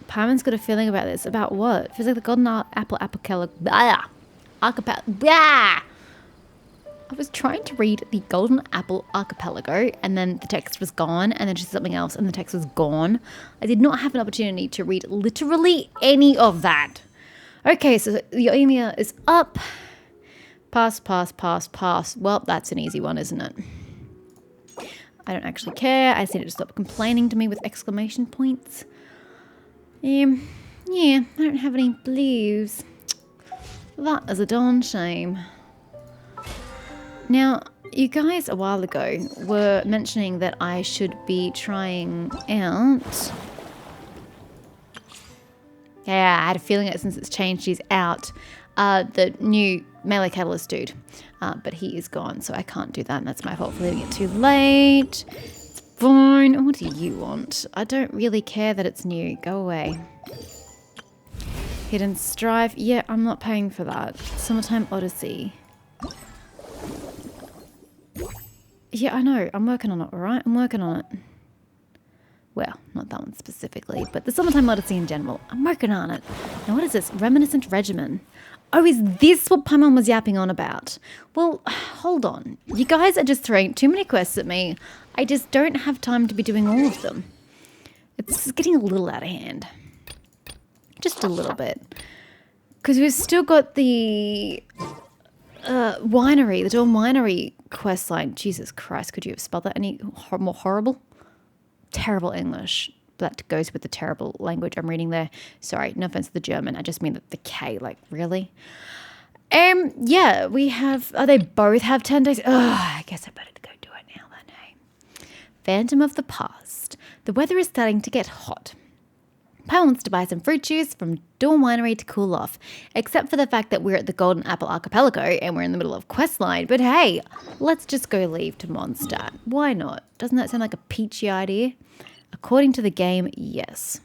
Paimon's got a feeling about this. About what? Feels like the Golden Apple Archipelago. I was trying to read the Golden Apple Archipelago and then the text was gone and then just something else and the text was gone. I did not have an opportunity to read literally any of that. Okay, so the Emir is up. Pass, pass, pass, pass. Well, that's an easy one, isn't it? I don't actually care. I just need it to stop complaining to me with exclamation points. Yeah, I don't have any blues. That is a darn shame. Now, you guys a while ago were mentioning that I should be trying out... Yeah, I had a feeling that since it's changed, he's out. The new melee catalyst dude. But he is gone, so I can't do that, and that's my fault for leaving it too late. It's fine. What do you want? I don't really care that it's new. Go away. Hidden Strive. Yeah, I'm not paying for that. Summertime Odyssey. Yeah, I know. I'm working on it, alright? I'm working on it. Well, not that one specifically, but the Summertime Odyssey in general. I'm working on it. Now, what is this? Reminiscent Regimen. Oh, is this what Paimon was yapping on about? Well, hold on. You guys are just throwing too many quests at me. I just don't have time to be doing all of them. It's getting a little out of hand. Just a little bit. Because we've still got the winery, the Dawn Winery quest line. Jesus Christ, could you have spelled that any more horrible? Terrible English. That goes with the terrible language I'm reading there. Sorry, no offense to the German. I just mean the K, like, really? Yeah, we have... Oh, they both have 10 days. I guess I better go do it now then, hey? Phantom of the Past. The weather is starting to get hot. Paimon wants to buy some fruit juice from Dawn Winery to cool off, except for the fact that we're at the Golden Apple Archipelago and we're in the middle of questline. But hey, let's just go leave to Mondstadt. Why not? Doesn't that sound like a peachy idea? According to the game, yes.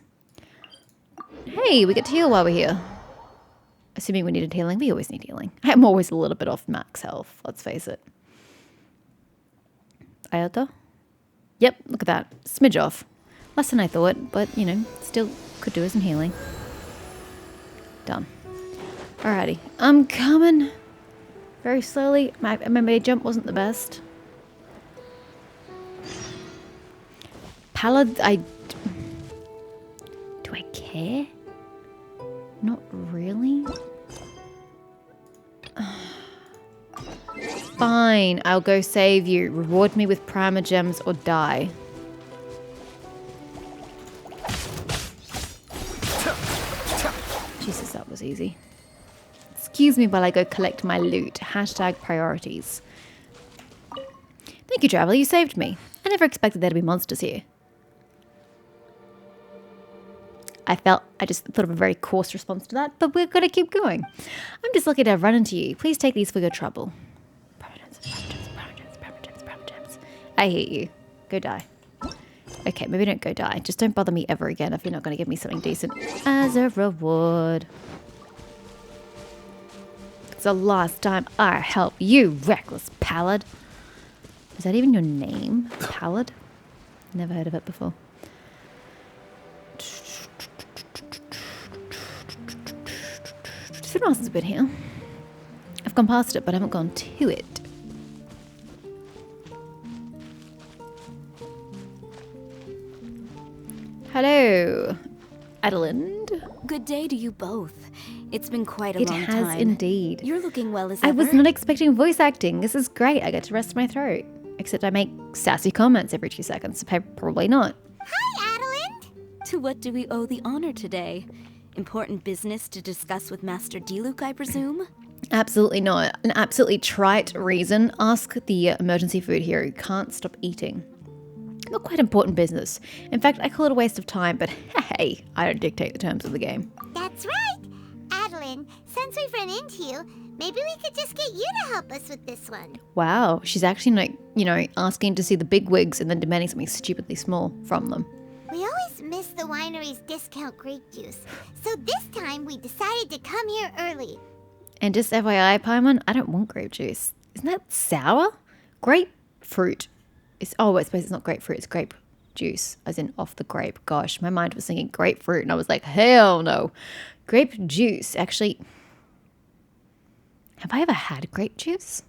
Hey, we get to heal while we're here. Assuming we needed healing. We always need healing. I'm always a little bit off max health, let's face it. Aether? Yep, look at that. Smidge off. Less than I thought, but, you know, still could do with some healing. Done. Alrighty. I'm coming. Very slowly. My mid jump wasn't the best. Paladin, do I care? Not really. Fine, I'll go save you. Reward me with primer gems or die. Jesus, that was easy. Excuse me while I go collect my loot. Hashtag priorities. Thank you, traveler. You saved me. I never expected there to be monsters here. I just thought of a very coarse response to that, but we're going to keep going. I'm just lucky to have run into you. Please take these for your trouble. I hate you. Go die. Okay, maybe don't go die. Just don't bother me ever again if you're not going to give me something decent as a reward. It's the last time I help you, reckless pallid. Is that even your name? Pallid? Never heard of it before. Food Master's a bit here. I've gone past it, but I haven't gone to it. Hello, Adelind. Good day to you both. It's been quite a long time. It has indeed. You're looking well as ever. I was not expecting voice acting. This is great. I get to rest my throat. Except I make sassy comments every 2 seconds. So probably not. Hi, Adelind. To what do we owe the honor today? Important business to discuss with Master Diluc, I presume? Absolutely not. An absolutely trite reason. Ask the emergency food hero who can't stop eating. Not quite important business. In fact, I call it a waste of time, but hey, I don't dictate the terms of the game. That's right. Adelind, since we've run into you, maybe we could just get you to help us with this one. Wow, she's actually like, you know, asking to see the big wigs and then demanding something stupidly small from them. We always miss the winery's discount grape juice, so this time we decided to come here early. And just FYI, Paimon, I don't want grape juice. Isn't that sour? Grapefruit. I suppose it's not grapefruit, it's grape juice, as in off the grape. Gosh, my mind was thinking grapefruit, and I was like, hell no. Grape juice. Actually, have I ever had grape juice?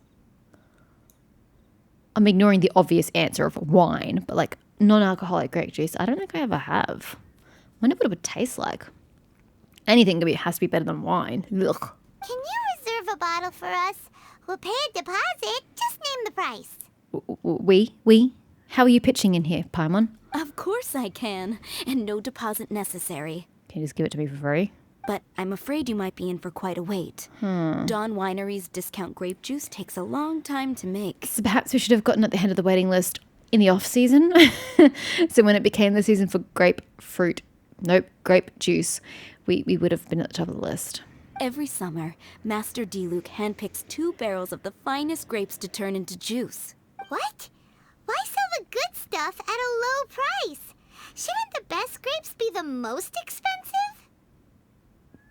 I'm ignoring the obvious answer of wine, but like non-alcoholic grape juice, I don't think I ever have. I wonder what it would taste like. Anything has to be better than wine. Ugh. Can you reserve a bottle for us? We'll pay a deposit. Just name the price. We? How are you pitching in here, Paimon? Of course I can, and no deposit necessary. Can you just give it to me for free? But I'm afraid you might be in for quite a wait. Dawn Winery's discount grape juice takes a long time to make. So perhaps we should have gotten at the head of the waiting list in the off season. So when it became the season for grape juice, we would have been at the top of the list. Every summer, Master Diluc handpicks 2 barrels of the finest grapes to turn into juice. What? Why sell the good stuff at a low price? Shouldn't the best grapes be the most expensive?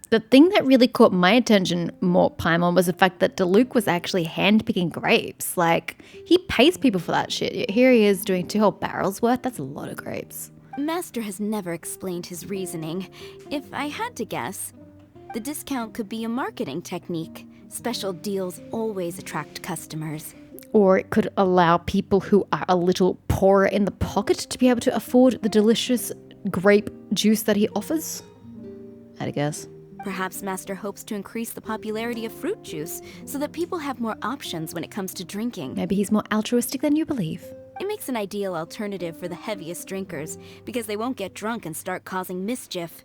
The thing that really caught my attention more, Paimon, was the fact that Diluc was actually handpicking grapes. Like, he pays people for that shit. Here he is doing 2 whole barrels worth. That's a lot of grapes. Master has never explained his reasoning. If I had to guess, the discount could be a marketing technique. Special deals always attract customers. Or it could allow people who are a little poorer in the pocket to be able to afford the delicious grape juice that he offers. I'd guess. Perhaps Master hopes to increase the popularity of fruit juice so that people have more options when it comes to drinking. Maybe he's more altruistic than you believe. It makes an ideal alternative for the heaviest drinkers because they won't get drunk and start causing mischief.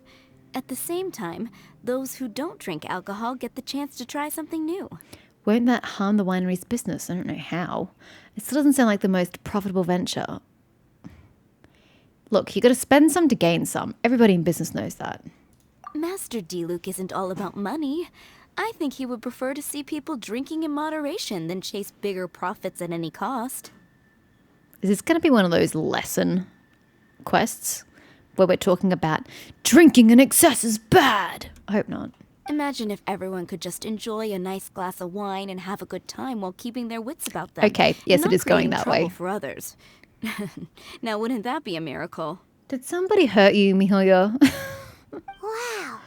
At the same time, those who don't drink alcohol get the chance to try something new. Won't that harm the winery's business? I don't know how. It still doesn't sound like the most profitable venture. Look, you got to spend some to gain some. Everybody in business knows that. Master Diluc isn't all about money. I think he would prefer to see people drinking in moderation than chase bigger profits at any cost. Is this going to be one of those lesson quests where we're talking about drinking in excess is bad? I hope not. Imagine if everyone could just enjoy a nice glass of wine and have a good time while keeping their wits about them. Okay, yes, not it is going creating that trouble way. for others. Now, wouldn't that be a miracle? Did somebody hurt you, Mihoyo? Wow.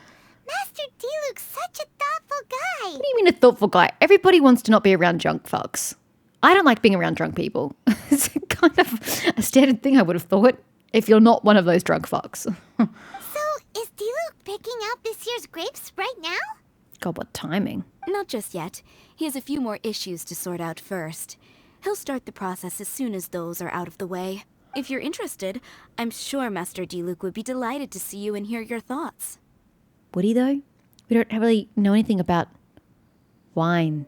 Master Diluc's such a thoughtful guy. What do you mean a thoughtful guy? Everybody wants to not be around drunk fucks. I don't like being around drunk people. It's kind of a standard thing, I would have thought, if you're not one of those drunk fucks. So, is Diluc picking out this year's grapes right now? God, what timing. Not just yet. He has a few more issues to sort out first. He'll start the process as soon as those are out of the way. If you're interested, I'm sure Master Diluc would be delighted to see you and hear your thoughts. Would he, though? We don't really know anything about wine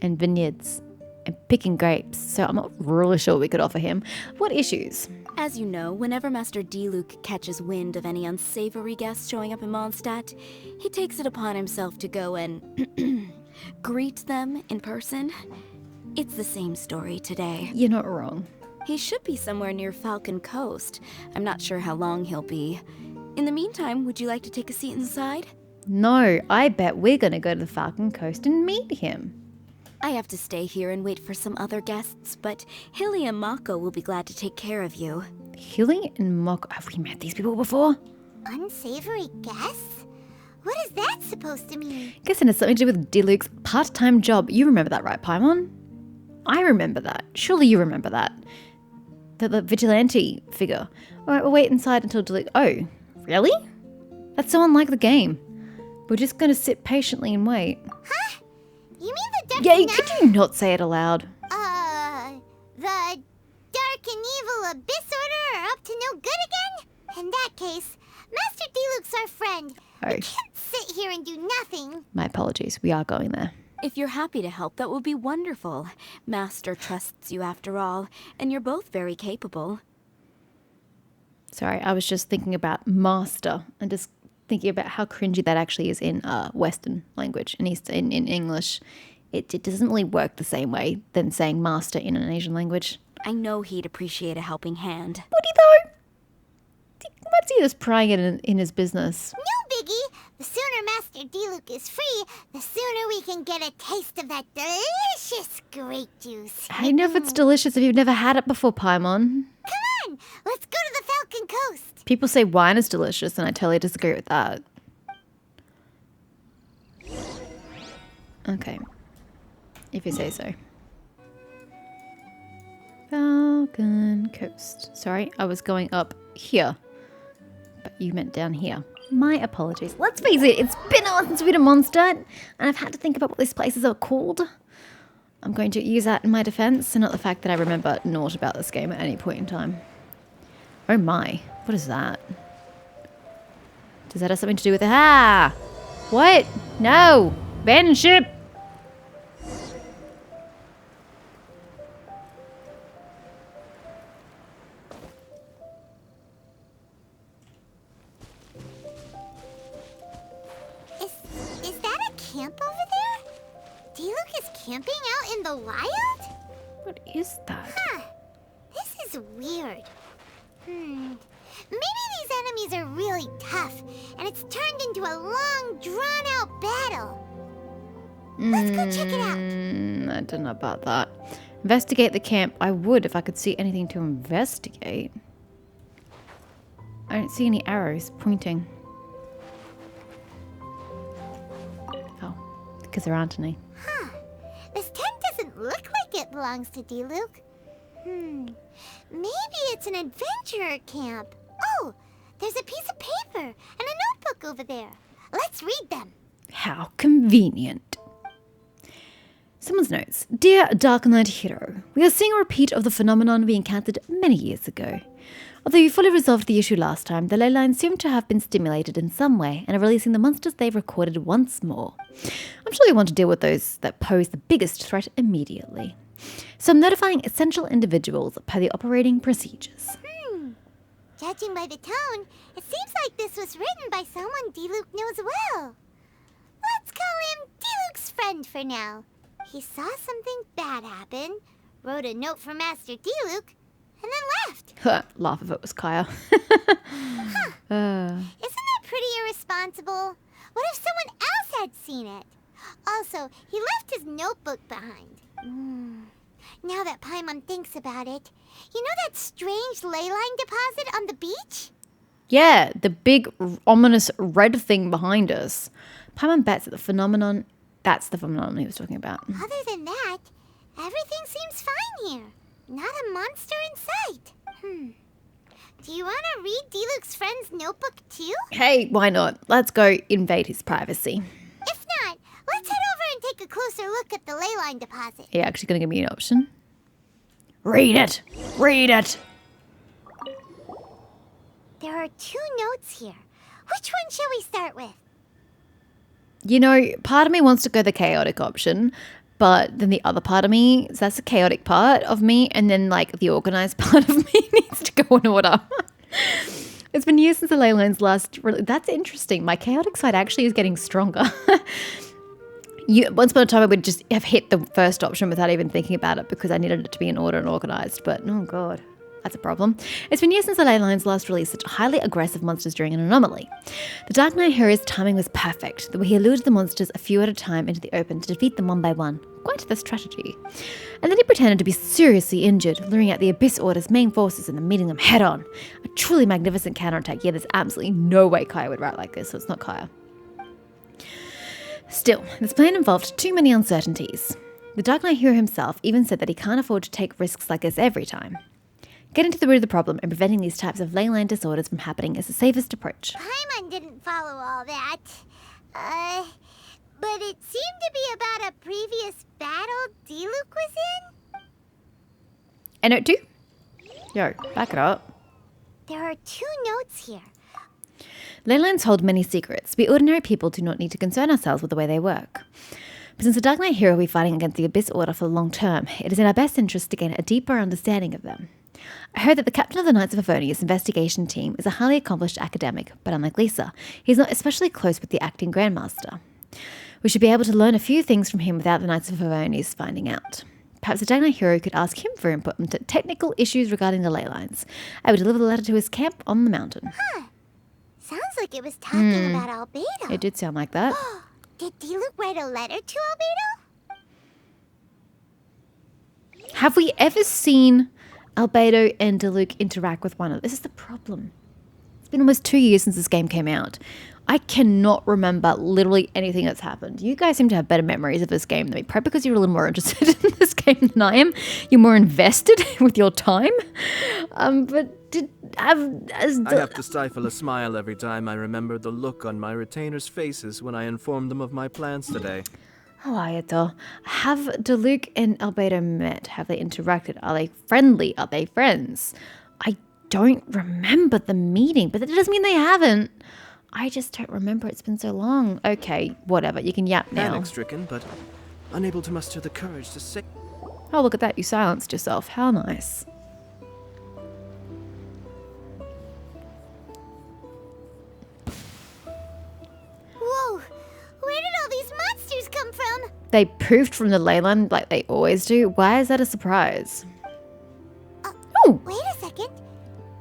and vineyards and picking grapes, so I'm not really sure we could offer him. What issues? As you know, whenever Master Diluc catches wind of any unsavory guests showing up in Mondstadt, he takes it upon himself to go and greet them in person. It's the same story today. You're not wrong. He should be somewhere near Falcon Coast. I'm not sure how long he'll be. In the meantime, would you like to take a seat inside? No, I bet we're going to go to the Falcon Coast and meet him. I have to stay here and wait for some other guests, but Hilly and Mako will be glad to take care of you. Hilly and Mock, have we met these people before? Unsavory guests? What is that supposed to mean? Guessing it's something to do with Diluc's part-time job. You remember that, right, Paimon? I remember that. Surely you remember that. The vigilante figure. All right, we'll wait inside until Diluc... Oh, really? That's so unlike the game. We're just going to sit patiently and wait. Huh? You mean the Yeah, dark could you not say it aloud? the dark and evil Abyss Order are up to no good again? In that case, Master Diluc's our friend. Oh. We can't sit here and do nothing. My apologies. We are going there. If you're happy to help, that would be wonderful. Master trusts you after all, and you're both very capable. Sorry, I was just thinking about master and just thinking about how cringy that actually is in Western language and in English. It doesn't really work the same way than saying master in an Asian language. I know he'd appreciate a helping hand. Would he though? Let's see us prying in his business. No biggie. The sooner Master Diluc is free, the sooner we can get a taste of that delicious grape juice. I know if it's delicious if you've never had it before, Paimon. Come on, let's go to the Leyline coast. People say wine is delicious, and I totally disagree with that. Okay. If you say so. Falcon Coast. Sorry, I was going up here. But you meant down here. My apologies. Let's face it, it's been a while since we've been a Mondstadt, and I've had to think about what these places are called. I'm going to use that in my defense, and not the fact that I remember naught about this game at any point in time. Oh my, what is that? Does that have something to do with it? Ah! What? No! Abandon ship! Is that a camp over there? Diluc is camping out in the wild? What is that? Huh. This is weird. Maybe these enemies are really tough, and it's turned into a long, drawn-out battle. Let's go check it out. I don't know about that. Investigate the camp. I would if I could see anything to investigate. I don't see any arrows pointing. Oh, because there aren't any. Huh. This tent doesn't look like it belongs to Diluc. Maybe it's an adventurer camp. Oh, there's a piece of paper and a notebook over there. Let's read them. How convenient. Someone's notes. Dear Dark-Knight Hero, we are seeing a repeat of the phenomenon we encountered many years ago. Although you fully resolved the issue last time, the Leyline seem to have been stimulated in some way and are releasing the monsters they've recorded once more. I'm sure you want to deal with those that pose the biggest threat immediately. So I'm notifying essential individuals per the operating procedures. Judging by the tone, it seems like this was written by someone Diluc knows well. Let's call him Diluc's friend for now. He saw something bad happen, wrote a note for Master Diluc, and then left. Laugh if it was Kaya. Isn't that pretty irresponsible? What if someone else had seen it? Also, he left his notebook behind. Now that Paimon thinks about it, you know that strange Leyline deposit on the beach? Yeah, the big ominous red thing behind us. Paimon bets that that's the phenomenon he was talking about. Other than that, everything seems fine here. Not a monster in sight. Do you want to read Diluc's friend's notebook too? Hey, why not? Let's go invade his privacy. If not, let's head over and take a closer look at the Leyline deposit. Are you actually going to give me an option? Read it! Read it! There are 2 notes here. Which one shall we start with? You know, part of me wants to go the chaotic option, but then the other part of me, so that's the chaotic part of me, and then like the organized part of me needs to go in order. It's been years since the Leyline's last. That's interesting. My chaotic side actually is getting stronger. Once upon a time, I would just have hit the first option without even thinking about it because I needed it to be in order and organized. But oh god, that's a problem. It's been years since the Leyline's last released such highly aggressive monsters during an anomaly. The Dark Knight Hero's timing was perfect, the way he lured the monsters a few at a time into the open to defeat them one by one. Quite the strategy. And then he pretended to be seriously injured, luring out the Abyss Order's main forces and then meeting them head on. A truly magnificent counterattack. Yeah, there's absolutely no way Kaya would write like this, so it's not Kaya. Still, this plan involved too many uncertainties. The Dark Knight Hero himself even said that he can't afford to take risks like this every time. Getting to the root of the problem and preventing these types of Leyline disorders from happening is the safest approach. Paimon didn't follow all that. But it seemed to be about a previous battle Diluc was in? And note 2? Yo, back it up. There are 2 notes here. Leylines hold many secrets. We ordinary people do not need to concern ourselves with the way they work. But since the Dark Knight Hero will be fighting against the Abyss Order for the long term, it is in our best interest to gain a deeper understanding of them. I heard that the captain of the Knights of Favonius investigation team is a highly accomplished academic, but unlike Lisa, he's not especially close with the acting Grandmaster. We should be able to learn a few things from him without the Knights of Favonius finding out. Perhaps the Dark Knight Hero could ask him for input into technical issues regarding the Leylines. I would deliver the letter to his camp on the mountain. Sounds like it was talking about Albedo. It did sound like that. Did Diluc write a letter to Albedo? Have we ever seen Albedo and Diluc interact with one another. This is the problem. It's been almost 2 years since this game came out. I cannot remember literally anything that's happened. You guys seem to have better memories of this game than me. Probably because you're a little more interested in this game than I am. You're more invested with your time. I have to stifle a smile every time I remember the look on my retainers' faces when I informed them of my plans today. Oh, Aether. Have Diluc and Albedo met? Have they interacted? Are they friendly? Are they friends? I don't remember the meeting, but that doesn't mean they haven't. I just don't remember. It's been so long. Okay, whatever. You can yap now. Panic-stricken, but unable to muster the courage to say... Oh, look at that. You silenced yourself. How nice. Whoa! Where did all these monsters come from? They poofed from the Leyline like they always do. Why is that a surprise? Oh! Wait a second.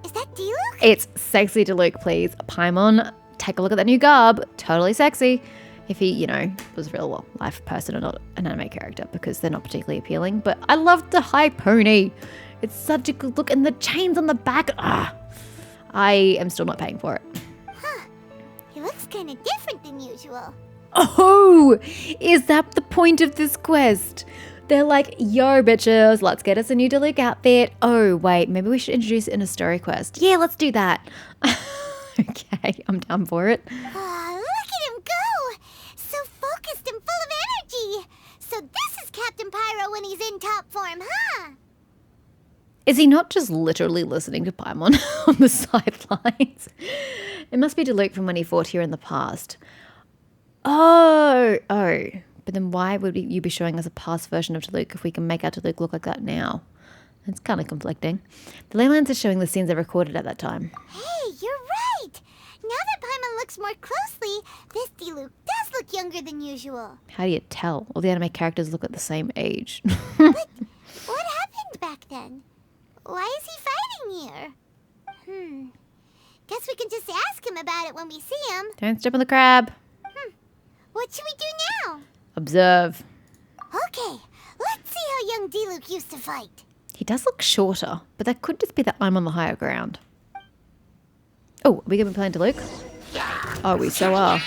Is that Diluc? It's sexy Diluc, please. Paimon, take a look at that new garb. Totally sexy. If he, you know, was a real life person and not an anime character, because they're not particularly appealing. But I love the high pony. It's such a good look. And the chains on the back. I am still not paying for it. Huh. He looks kind of different than usual. Oh, is that the point of this quest? They're like, yo, bitches, let's get us a new Diluc outfit. Oh, wait, maybe we should introduce it in a story quest. Yeah, let's do that. Okay, I'm down for it. Look at him go! So focused and full of energy. So this is Captain Pyro when he's in top form, huh? Is he not just literally listening to Paimon on the sidelines? It must be Diluc from when he fought here in the past. Oh. But then why would you be showing us a past version of Diluc if we can make our Diluc look like that now? It's kind of conflicting. The Leylines are showing the scenes they recorded at that time. Hey, you're right! Now that Paimon looks more closely, this Diluc does look younger than usual. How do you tell? All the anime characters look at the same age. But what happened back then? Why is he fighting here? Guess we can just ask him about it when we see him. Don't step on the crab. What should we do now? Observe. Okay, let's see how young Diluc used to fight. He does look shorter, but that could just be that I'm on the higher ground. Oh, are we going to be playing Diluc? Oh, we so are.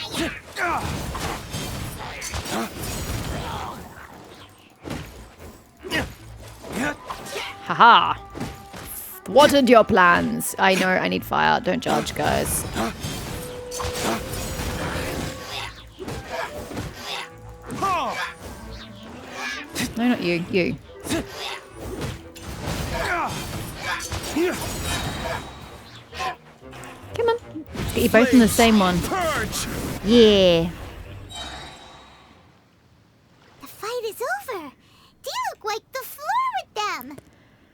Haha. Thwarted your plans. I know, I need fire. Don't judge, guys. No, not you. You. Come on. Let's get you both in the same one. Yeah. The fight is over. Diluc wiped the floor with them.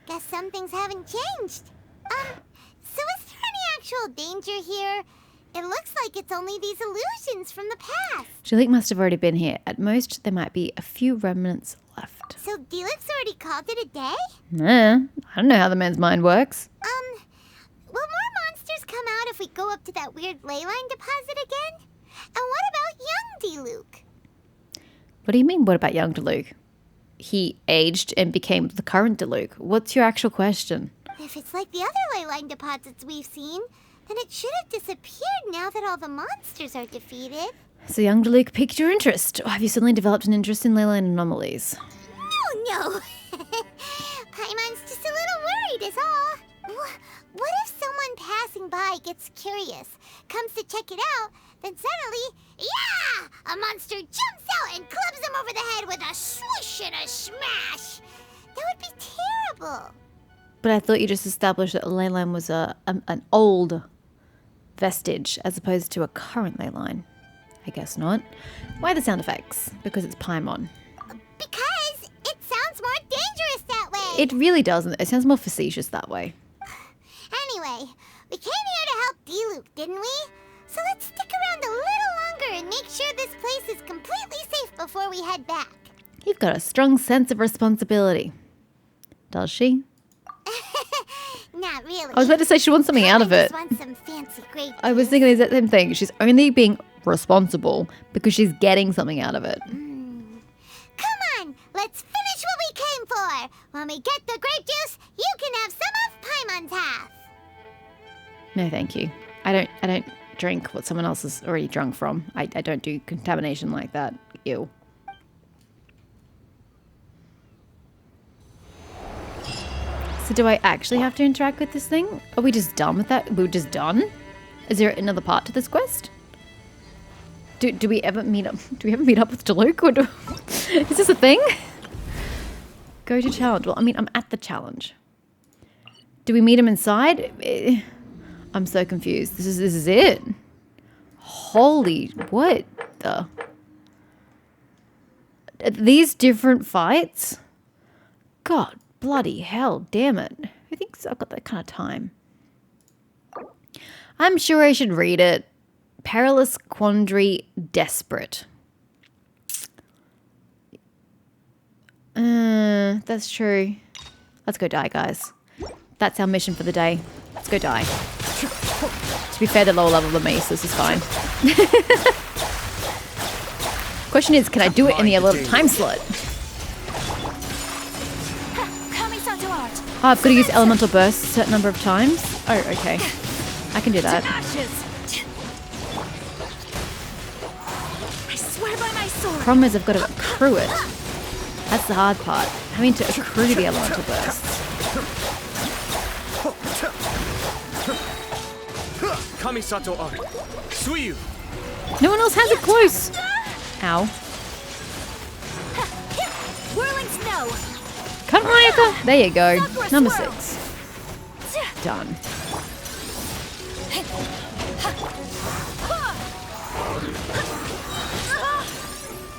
Guess some things haven't changed. So is there any actual danger here? It looks like it's only these illusions from the past. Diluc must have already been here. At most, there might be a few remnants left. So Diluc's already called it a day? Nah, I don't know how the man's mind works. Will more monsters come out if we go up to that weird Leyline deposit again? And what about young Diluc? What do you mean, what about young Diluc? He aged and became the current Diluc. What's your actual question? If it's like the other Leyline deposits we've seen, then it should have disappeared now that all the monsters are defeated. So young Diluc piqued your interest. Or have you suddenly developed an interest in Leyline anomalies? No. Paimon's just a little worried is all. What if someone passing by gets curious, comes to check it out, then suddenly, yeah! A monster jumps out and clubs him over the head with a swoosh and a smash! That would be terrible. But I thought you just established that Leyline was an old vestige as opposed to a current Leyline. I guess not. Why the sound effects? Because it's Paimon. Because it sounds more dangerous that way. It really doesn't. It sounds more facetious that way. Anyway, we came here to help Diluc, didn't we? So let's stick around a little longer and make sure this place is completely safe before we head back. You've got a strong sense of responsibility. Does she? Not really. I was about to say she wants something out of it. Just want some fancy grape I was juice. thinking the exact same thing. She's only being responsible because she's getting something out of it. Come on, let's finish what we came for. there. When we get the grape juice, you can have some of Paimon's half. No, thank you. I don't drink what someone else has already drunk from. I don't do contamination like that. Ew. So do I actually have to interact with this thing? Are we just done with that? We're just done? Is there another part to this quest? Do we ever meet up? Do we ever meet up with Diluc? Or is this a thing? Go to challenge. Well, I mean, I'm at the challenge. Do we meet him inside? I'm so confused. This is it. Holy, what the? These different fights? God, bloody hell, damn it. Who thinks I've got that kind of time? I'm sure I should read it. Perilous Quandary Desperate. That's true. Let's go die, guys. That's our mission for the day. Let's go die. To be fair, they're lower level than me, so this is fine. Question is, can I do it in the allotted time slot? Oh, I've got to use elemental burst a certain number of times? Oh, okay. I can do that. I swear by my sword. Problem is I've got to accrue it. That's the hard part. Having to accrue the elemental bursts. Kamisato Ari. Suiyu. No one else has it close. Ow. Whirling snow. Cut Ryuka. There you go. Number 6. Done.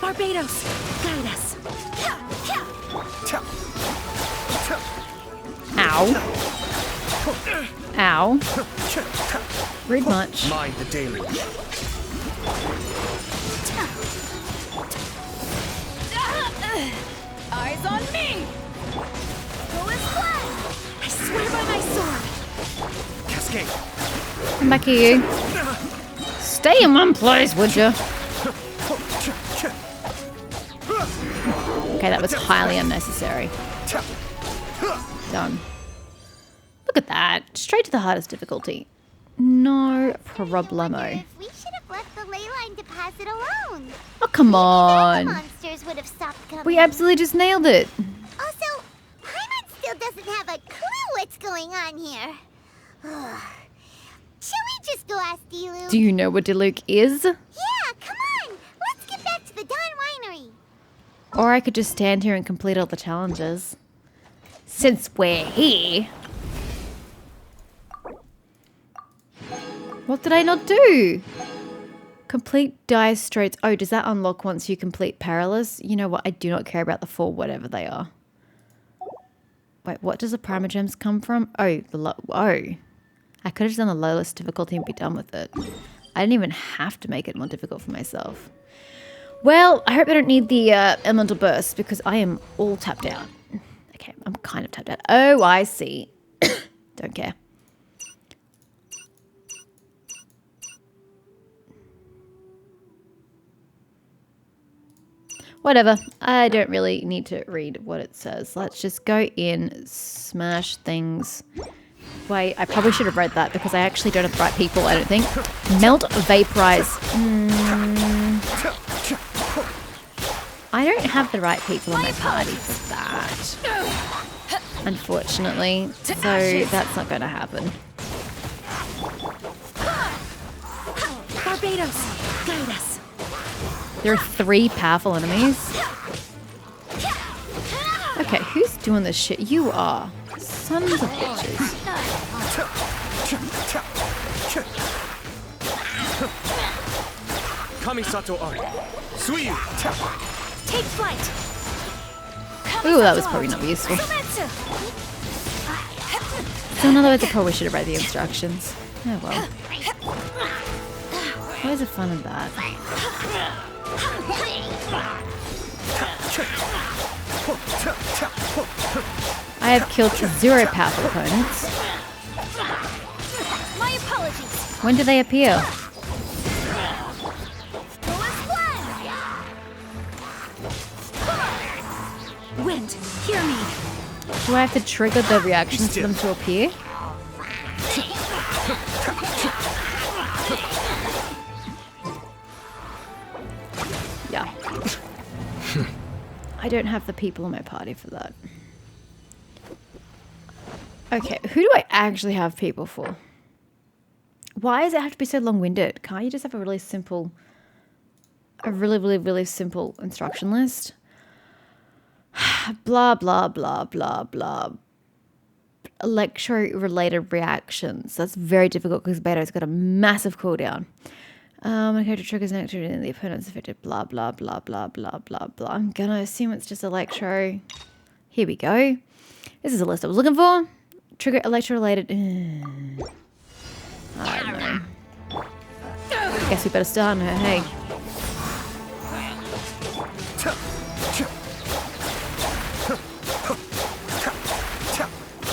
Barbados, guide us. Ow. Ow. Rude much. Mind the deluge. Eyes on me. Go as planned. I swear by my sword. Cascade. Come back here, you. Stay in one place, would you? Okay, that was highly unnecessary. Done. Look at that. Straight to the hardest difficulty. No problemo. We should have left the Leyline deposit alone. Oh, come The on. monsters would have stopped coming. We absolutely just nailed it. Also, Paimon still doesn't have a clue what's going on here. Shall we just go ask Diluc? Do you know what Diluc is? Yeah, come on. Let's get back to the Dawn Winery. Or I could just stand here and complete all the challenges. Since we're here. What did I not do? Complete Dire Straits. Oh, does that unlock once you complete Perilous? You know what? I do not care about the 4 whatever they are. Wait, what does the Primogems come from? Oh, I could have just done the lowest difficulty and be done with it. I didn't even have to make it more difficult for myself. Well, I hope I don't need the elemental burst because I am all tapped out. Okay, I'm kind of tapped out. Oh, I see. Don't care. Whatever. I don't really need to read what it says. Let's just go in, smash things. Wait, I probably should have read that because I actually don't have the right people, I don't think. Melt, vaporize. I don't have the right people in my party for that. Unfortunately. So that's not going to happen. Barbados, guide us. There are 3 powerful enemies. Okay, who's doing this shit? You are. Sons of bitches. Kamisato Ari. Suiyu. Take flight. Ooh, that was probably not useful. So in other words, I probably should have read the instructions. Oh well. Where's the fun of that? I have killed 0 powerful opponents. My apologies. When do they appear? Wind, hear me. Do I have to trigger the reactions for them to appear? Yeah. I don't have the people in my party for that. Okay, who do I actually have people for? Why does it have to be so long-winded? Can't you just have a really simple, really simple instruction list? Blah, blah, blah, blah, blah. Electro-related reactions. That's very difficult because Beto's got a massive cooldown. When a character triggers an activity and the opponent's affected, blah, blah, blah, blah, blah, blah, blah. I'm going to assume it's just electro. Here we go. This is a list I was looking for. Trigger electro-related. I don't know. Guess we better start on her, hey.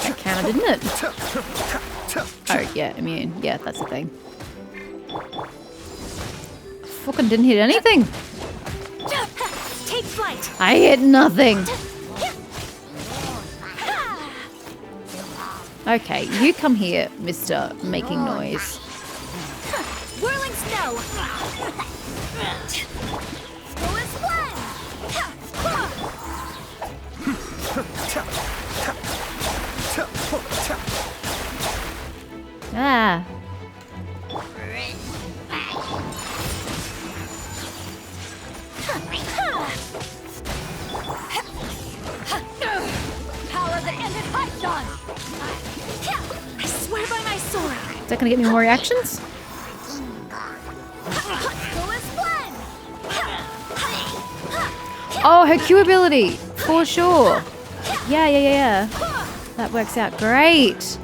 That counted, didn't it? Oh, yeah, immune. Yeah, that's the thing. Fucking didn't hit anything. Take flight. I hit nothing. Okay, you come here, Mr. Making Noise. Whirling snow. Snow is one. Ah. Power that ended Python. I swear by my sword. Is that gonna get me more reactions? Snow is one. Oh, her Q ability, for sure. Yeah. That works out great.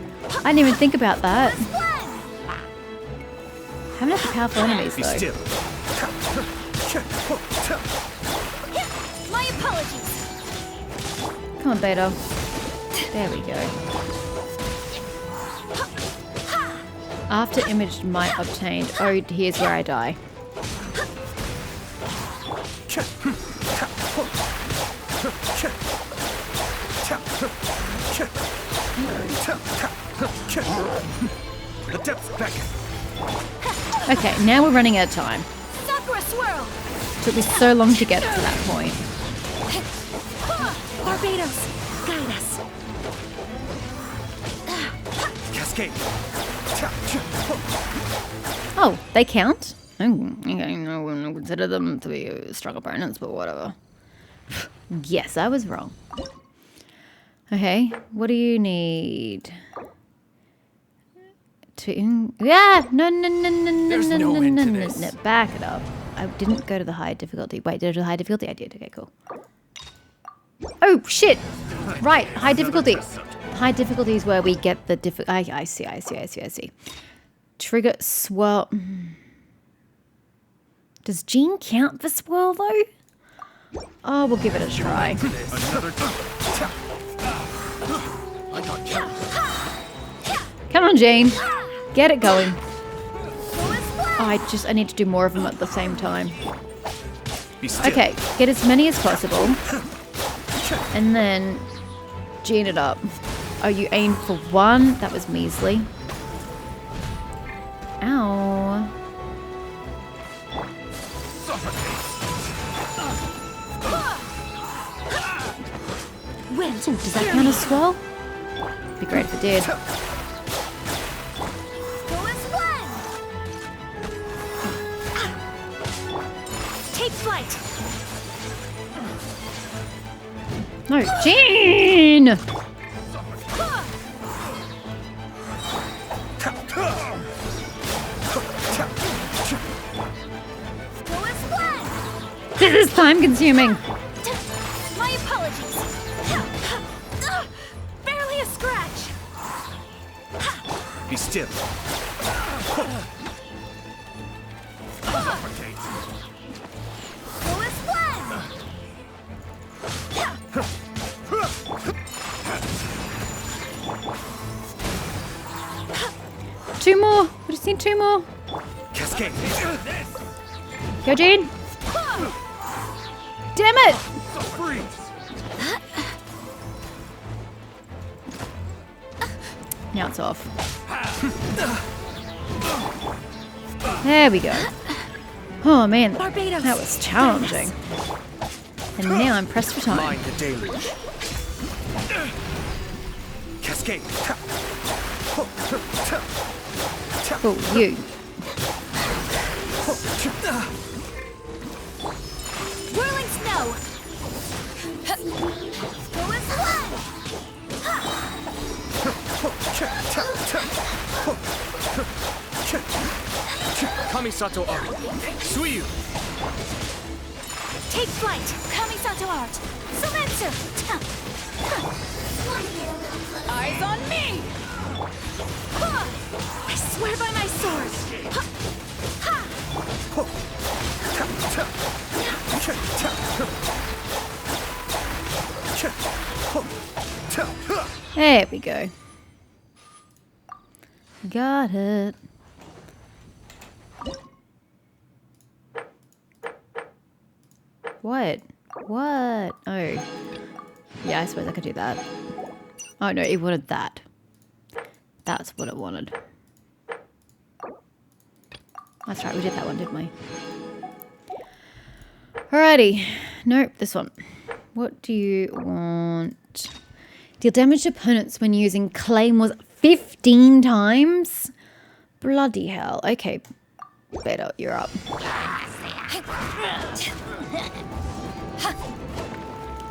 I didn't even think about that. Haven't had the powerful enemies Be though. still. My apologies. Come on, Beto. There we go. After image might obtained. Oh, here's where I die. The depths beckon. Okay, now we're running out of time. Sakura swirl. Took me so long to get to that point. Barbados, guide us. Cascade. Oh, they count? Okay, no, we wouldn't consider them to be strong opponents, but whatever. Yes, I was wrong. Okay, what do you need? Yeah, no, back it up. I didn't go to the high difficulty. Wait, did I do the high difficulty? I did. Okay, cool. Oh shit! Right, high difficulty. High difficulty is where we get the I see. Trigger swirl. Does Jean count for swirl though? Oh, we'll give it a try. Come on, Jane. Get it going. Oh, I need to do more of them at the same time. Okay, get as many as possible. And then gene it up. Oh, you aimed for one? That was measly. Ow. Ooh, does that count as swirl? Be great if it did. Take flight. No, Jean! This is time consuming. My apologies. Barely a scratch. Be still. Two more. We just need two more. Cascade. Go, Jean. Damn it! Now it's off. There we go. Oh man, Barbados. that was challenging. And now I'm pressed for time. Mind the deluge. Cascade. Oh, you. Whirling snow. Go as one. Kamisato art. Suiyu. Take flight. Kamisato art. Sumetsu. Eyes on me. I swear by my sword. There we go. Got it. What? What? Oh. Yeah, I suppose I could do that. Oh no, it wanted that. That's what it wanted. That's right, we did that one, didn't we? Alrighty. Nope, this one. What do you want? Deal damage to opponents when using claymores 15 times? Bloody hell. Okay. Beto, you're up.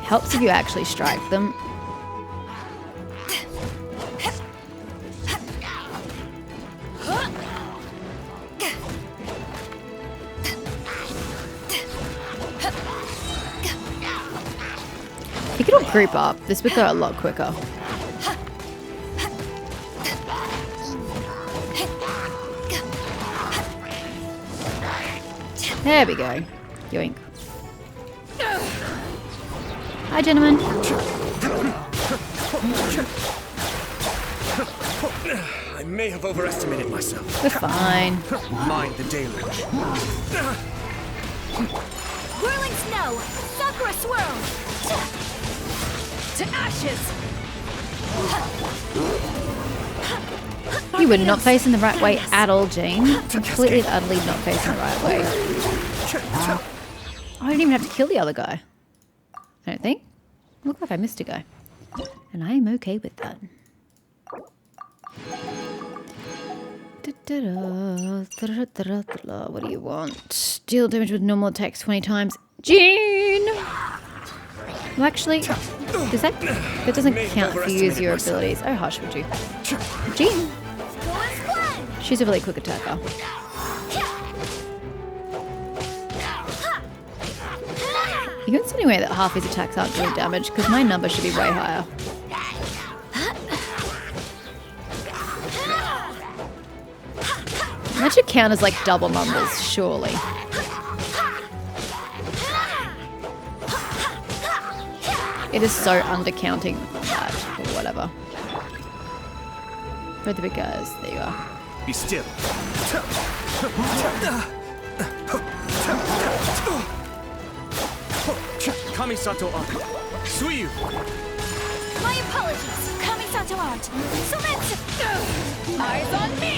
Helps if you actually strike them. If you could all group up, this would go a lot quicker. There we go. Yoink. Hi, gentlemen. I may have overestimated myself. We're fine. Mind the deluge. Whirling snow. Sakura swirl. To ashes. You were not facing the right way at all, Jean. Completely and utterly not facing the right way. I don't even have to kill the other guy. I don't think. Look like I missed a guy. And I am okay with that. What do you want? Deal damage with normal attacks 20 times. Jean! Well, actually, does that doesn't count if you use your abilities. Oh, hush, would you? Jean! She's a really quick attacker. You can see anyway that half his attacks aren't doing damage because my number should be way higher. That should count as like double numbers, surely. It is so undercounting that, or whatever. Where are the big guys? There you are. Be still. Kamisato art. Suiyu. My apologies. Kamisato art. Sumetsu. Eyes on me.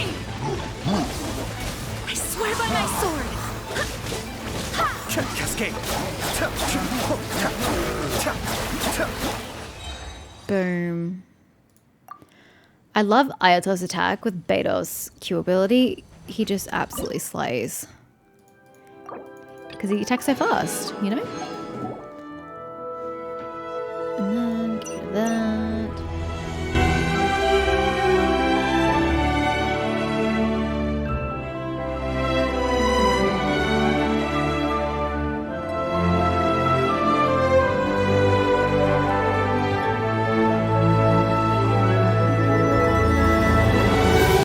I swear by my sword. Cascade. Boom. I love Ayato's attack with Beto's Q ability. He just absolutely slays. Because he attacks so fast, you know? And then get rid of that.